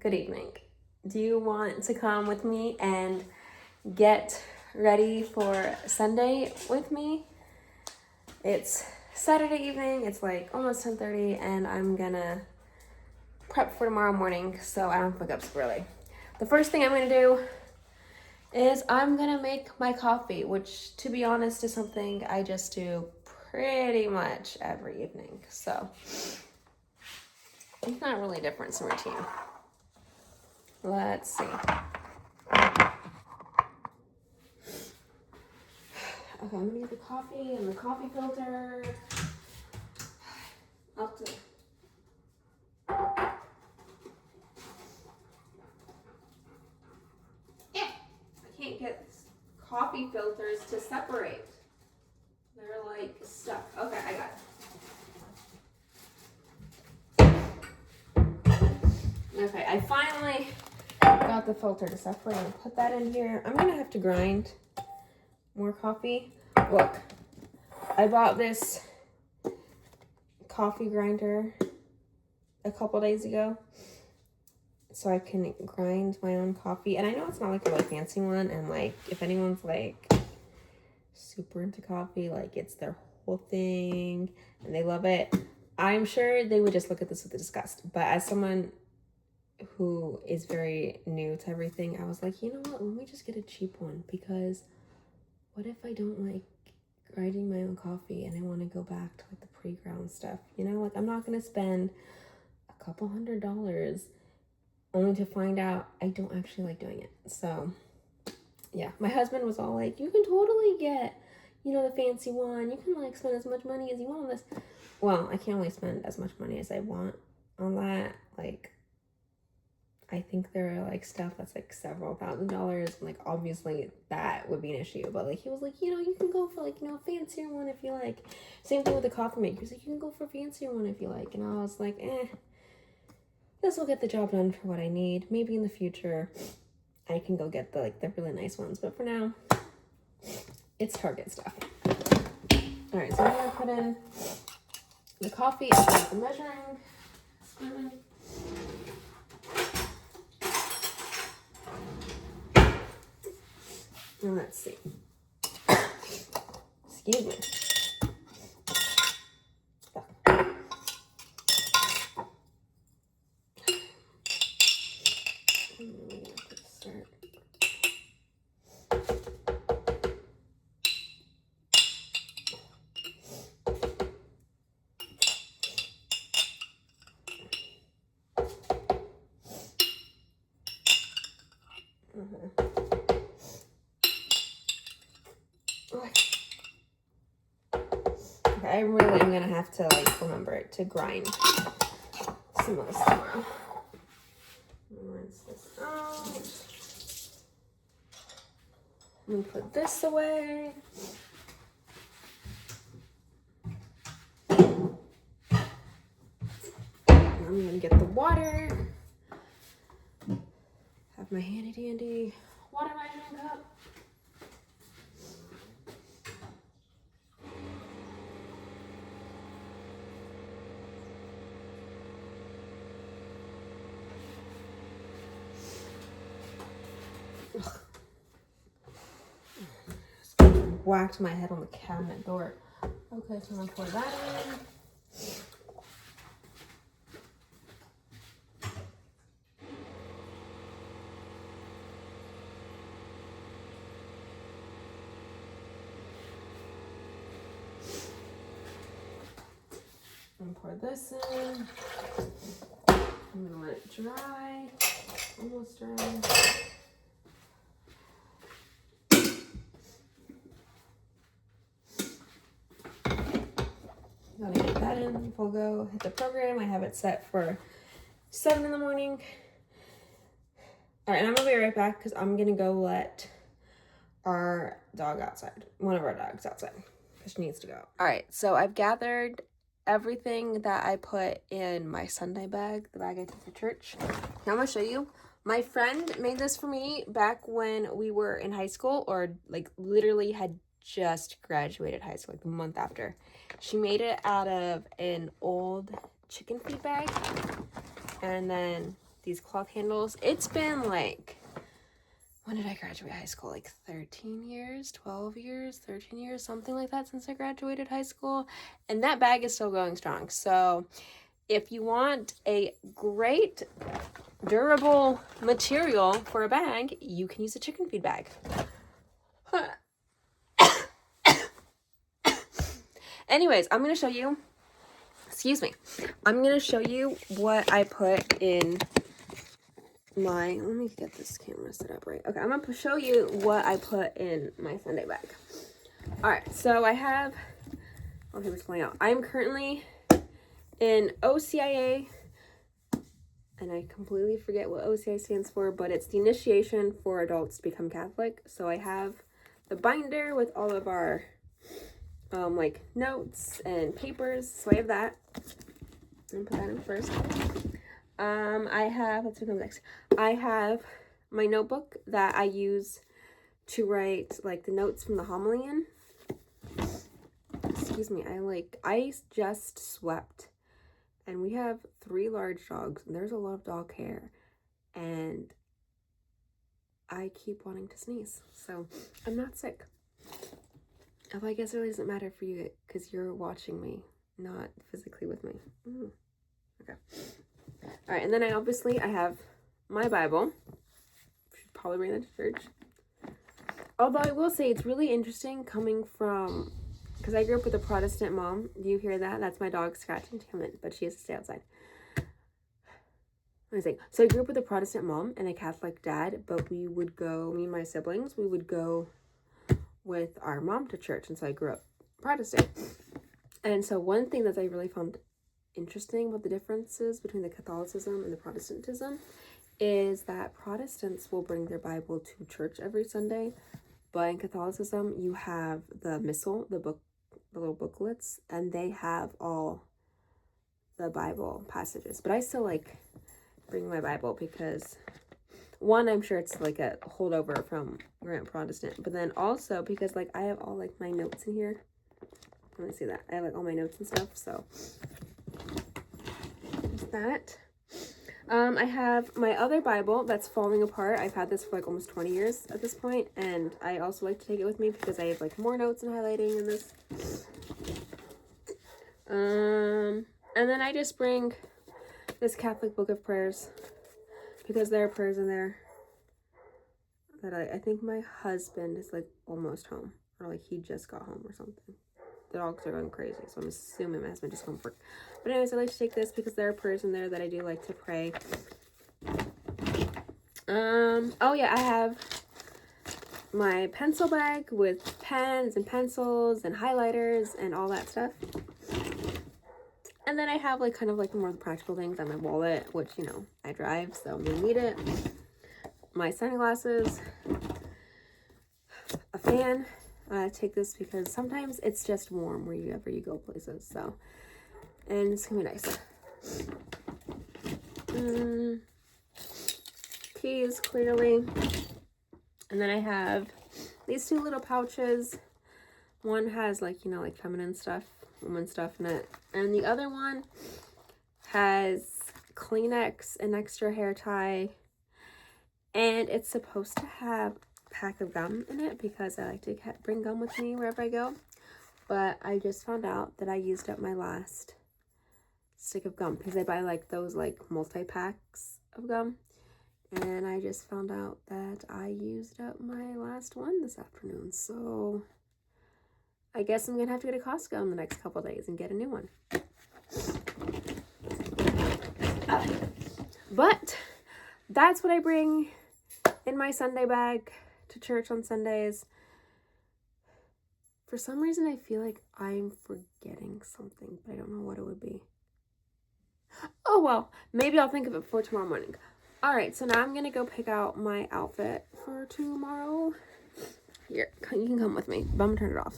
Good evening. Do you want to come with me and get ready for Sunday with me? It's Saturday evening. It's like almost 10:30 and I'm gonna prep for tomorrow morning so I don't wake up super early. The first thing I'm gonna do is I'm gonna make my coffee, which to be honest is something I just do pretty much every evening. So it's not really a difference in routine. Let's see. Okay, I'm gonna get the coffee and the coffee filter. Up to. Yeah, I can't get coffee filters to separate. They're like stuck. Okay, I got it. Okay, I finally got the filter to separate and put that in here. I'm gonna have to grind more coffee. Look, I bought this coffee grinder a couple days ago so I can grind my own coffee. And I know it's not like a really fancy one, and like if anyone's like super into coffee, like it's their whole thing and they love it, I'm sure they would just look at this with disgust. But as someone who is very new to everything, I was like, you know what, let me just get a cheap one, because what if I don't like grinding my own coffee and I want to go back to like the pre-ground stuff, you know? Like I'm not gonna spend a couple $100 only to find out I don't actually like doing it. So yeah, my husband was all like, you can totally get, you know, the fancy one, you can like spend as much money as you want on this. Well, I can't only spend as much money as I want on that. Like I think there are like stuff that's like several $1,000s, and like obviously that would be an issue. But like he was like, you know, you can go for like, you know, a fancier one if you like. Same thing with the coffee maker. He's like, you can go for a fancier one if you like. And I was like, this will get the job done for what I need. Maybe in the future I can go get the really nice ones. But for now, it's Target stuff. All right, so I'm gonna put in the coffee and the measuring spoon. And let's see. Excuse me. I really am gonna have to like remember to grind some of this tomorrow. Rinse this out. I'm gonna put this away. I'm gonna get the water. Have my handy dandy water measuring cup. Whacked my head on the cabinet door. Okay, so I'm gonna pour that in. And pour this in. I'm gonna let it dry. Almost dry. Gotta get that in. We'll go hit the program. I have it set for 7 in the morning. All right, and I'm gonna be right back because I'm gonna go let our dog outside. One of our dogs outside because she needs to go. All right, so I've gathered everything that I put in my Sunday bag, the bag I took to church. Now I'm gonna show you. My friend made this for me back when we were in high school, or like literally had just graduated high school, like the month after. She made it out of an old chicken feed bag, and then these cloth handles. It's been like, when did I graduate high school? Like 13 years, 12 years, 13 years, something like that since I graduated high school. And that bag is still going strong. So if you want a great durable material for a bag, you can use a chicken feed bag. Anyways, I'm going to show you, I'm going to show you what I put in my, let me get this camera set up right. Okay, I'm going to show you what I put in my Sunday bag. All right, so I have, okay, what's going on? I'm currently in OCIA, and I completely forget what OCIA stands for, but it's the Initiation for Adults to Become Catholic. So I have the binder with all of our like notes and papers. So I have that. I'm gonna put that in first. I have, let's see what comes next. I have my notebook that I use to write like the notes from the homily in. Excuse me, I just swept, and we have 3 large dogs, and there's a lot of dog hair, and I keep wanting to sneeze, so I'm not sick. I guess it really doesn't matter for you because you're watching me, not physically with me. Okay. All right, and then I have my Bible. Should probably bring that to church. Although I will say it's really interesting coming from, because I grew up with a Protestant mom. Do you hear that? That's my dog scratching. Damn it, but she has to stay outside. So I grew up with a Protestant mom and a Catholic dad, but we would go, me and my siblings, we would go with our mom to church, and so I grew up Protestant. And so one thing that I really found interesting about the differences between the Catholicism and the Protestantism is that Protestants will bring their Bible to church every Sunday, but in Catholicism you have the missal, the little booklets, and they have all the Bible passages. But I still like bring my Bible because, one, I'm sure it's like a holdover from Grant Protestant, but then also because like I have all like my notes in here. Let me see that. I have like all my notes and stuff, so there's that. I have my other Bible that's falling apart. I've had this for like almost 20 years at this point, and I also like to take it with me because I have like more notes and highlighting in this. And then I just bring this Catholic Book of Prayers because there are prayers in there that I think my husband is like almost home, or like he just got home or something. The dogs are going crazy, so I'm assuming my husband just got home from work. But anyways, I like to take this because there are prayers in there that I do like to pray. Oh yeah, I have my pencil bag with pens and pencils and highlighters and all that stuff. And then I have like kind of like more practical things on my wallet, which, you know, I drive, so I'm gonna need it. My sunglasses, a fan. I take this because sometimes it's just warm wherever you go places, so, and it's gonna be nice. Keys, clearly. And then I have these 2 little pouches. One has like, you know, like feminine stuff, woman stuff in it, and the other one has Kleenex, an extra hair tie, and it's supposed to have a pack of gum in it because I like to bring gum with me wherever I go. But I just found out that I used up my last stick of gum because I buy like those like multi-packs of gum, and I just found out that I used up my last one this afternoon. So I guess I'm gonna have to go to Costco in the next couple days and get a new one. But that's what I bring in my Sunday bag to church on Sundays. For some reason, I feel like I'm forgetting something, but I don't know what it would be. Oh well, maybe I'll think of it for tomorrow morning. All right, so now I'm gonna go pick out my outfit for tomorrow. Here, you can come with me, but I'm gonna turn it off.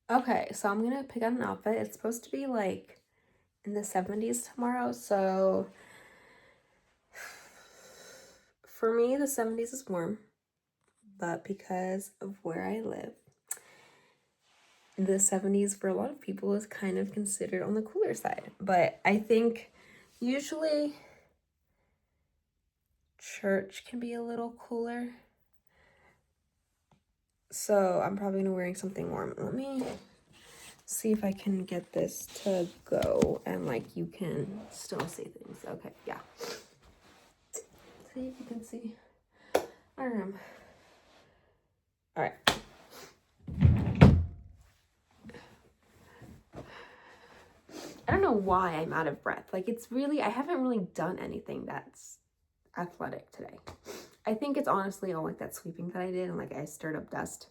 Okay, so I'm gonna pick out an outfit. It's supposed to be like in the 70s tomorrow, so for me, the 70s is warm, but because of where I live, the 70s for a lot of people is kind of considered on the cooler side. But I think usually church can be a little cooler. So I'm probably gonna be wearing something warm. Let me see if I can get this to go and like you can still see things. Okay, yeah. See if you can see our room. All right. I don't know why I'm out of breath. Like it's really, I haven't really done anything that's athletic today. I think it's honestly all like that sweeping that I did and like I stirred up dust.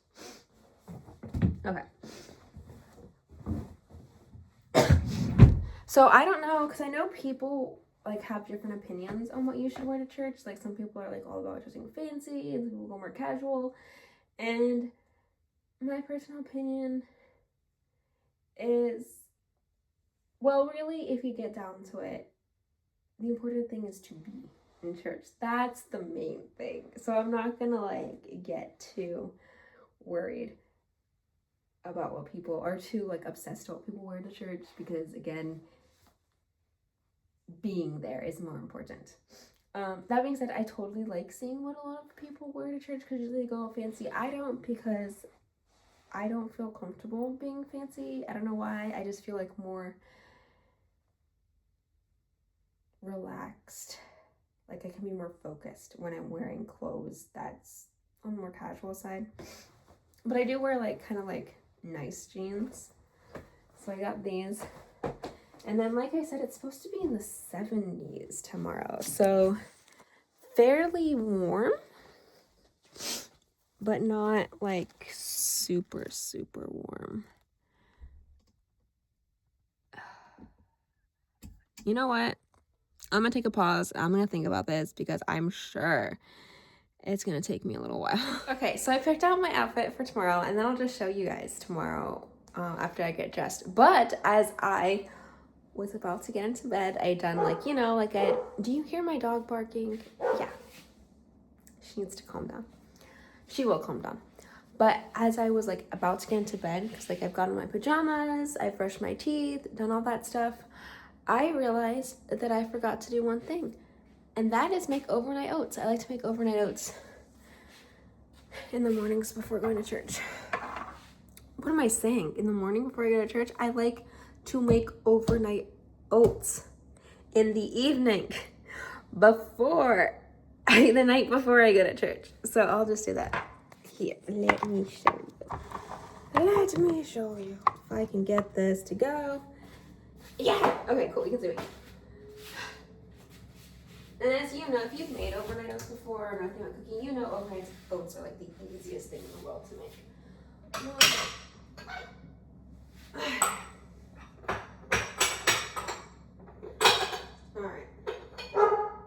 Okay. So I don't know, because I know people like have different opinions on what you should wear to church. Like some people are like all about dressing fancy and some people go more casual. And my personal opinion is, well, really, if you get down to it, the important thing is to be in church. That's the main thing. So I'm not gonna like get too worried about what people are too like obsessed with what people wear to church, because again, being there is more important. That being said, I totally like seeing what a lot of people wear to church because usually they go all fancy. I don't, because I don't feel comfortable being fancy. I don't know why. I just feel like more relaxed. Like I can be more focused when I'm wearing clothes that's on the more casual side. But I do wear like kind of like nice jeans. So I got these. And then like I said, it's supposed to be in the 70s tomorrow. So fairly warm, but not like super, super warm. You know what? I'm gonna take a pause. I'm gonna think about this because I'm sure it's gonna take me a little while. Okay, so I picked out my outfit for tomorrow and then I'll just show you guys tomorrow after I get dressed. But as I was about to get into bed, I done like, you know, like do you hear my dog barking? Yeah. She needs to calm down. She will calm down. But as I was like about to get into bed, because like I've gotten my pajamas, I've brushed my teeth, done all that stuff, I realized that I forgot to do one thing. And that is make overnight oats. I like to make overnight oats in the mornings before going to church. What am I saying? In the morning before I go to church, I like to make overnight oats in the evening before the night before I go to church. So I'll just do that. Here, let me show you. Let me show you if I can get this to go. Yeah. Okay, cool. You can see me. And as you know, if you've made overnight oats before or nothing about cooking, you know overnight oats are like the easiest thing in the world to make. Alright. I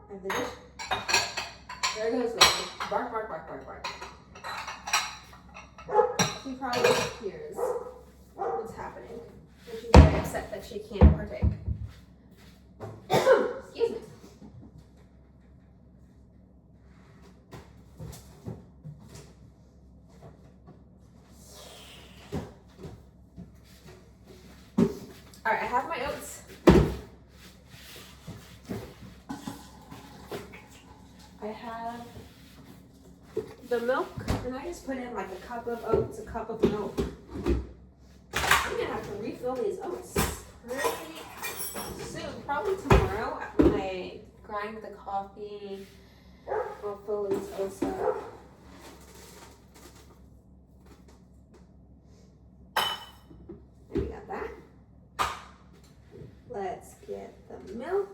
have the dish. There goes Maggie. Bark, bark, bark, bark, bark. She probably hears what's happening. And she's very upset that she can't partake. Excuse me. Alright, I have my oats. I have the milk, and I just put in like a cup of oats, a cup of milk. I'm gonna have to refill these oats pretty soon, probably tomorrow when I grind the coffee. I'll fill these oats up. There we got that. Let's get the milk.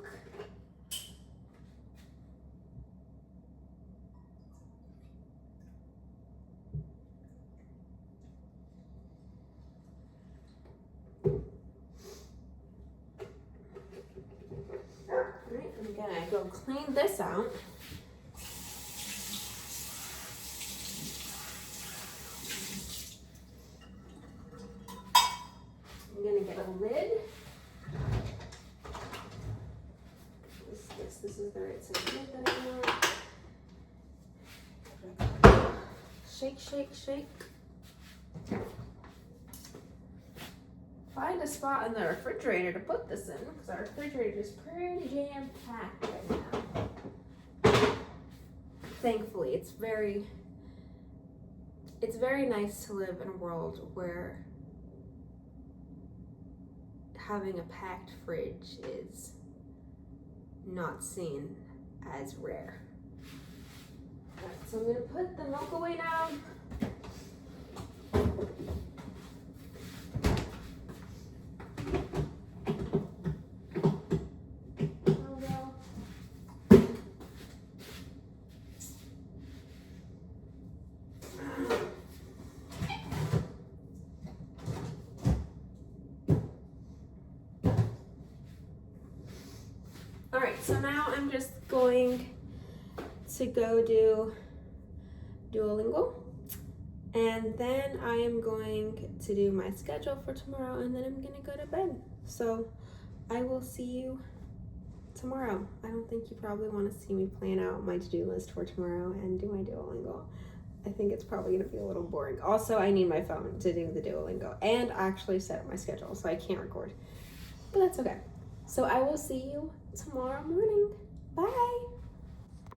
Alright, I'm gonna go clean this out. I'm gonna get a lid. This is the right size lid that I want. Shake, shake, shake. Find a spot in the refrigerator to put this in, because our refrigerator is pretty jam-packed right now. thankfully, it's very nice to live in a world where having a packed fridge is not seen as rare. Alright, so I'm gonna put the milk away now. Alright, so now I'm just going to go do Duolingo, and then I am going to do my schedule for tomorrow, and then I'm gonna go to bed. So I will see you tomorrow. I don't think you probably want to see me plan out my to-do list for tomorrow and do my Duolingo. I think it's probably gonna be a little boring. Also, I need my phone to do the Duolingo and actually set up my schedule, so I can't record, but that's okay. So I will see you tomorrow morning. Bye.